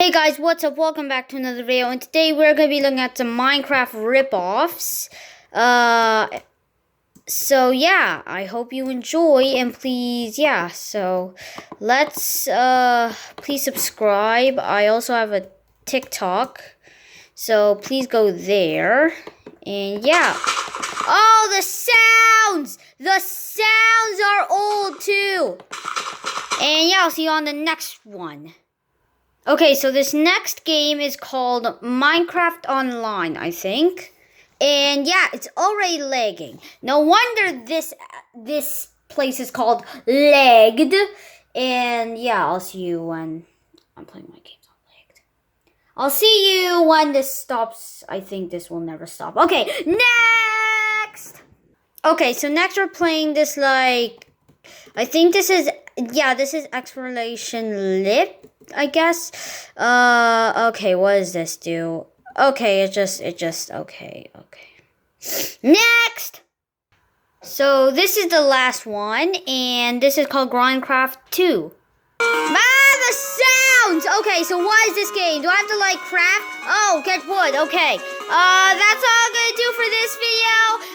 Hey guys, what's up? Welcome back to another video, and today we're going to be looking at some Minecraft ripoffs. So yeah, I hope you enjoy, and please, let's, please subscribe. I also have a TikTok, so please go there, and yeah. Oh, the sounds! The sounds are old too! And yeah, I'll see you on the next one. Okay, so this next game is called Minecraft Online, I think. And yeah, it's already lagging. No wonder this place is called lagged. And yeah, I'll see you when I'm playing my games on lagged. I'll see you when this stops. I think this will never stop. Okay, next! Okay, so next we're playing this I think this is Exploration Lip, I guess. Okay, what does this do? Okay, okay. Next! So, this is the last one, and this is called Grindcraft 2. The sounds! Okay, so what is this game? Do I have to, craft? Oh, catch wood, okay. That's all I'm gonna do for this video.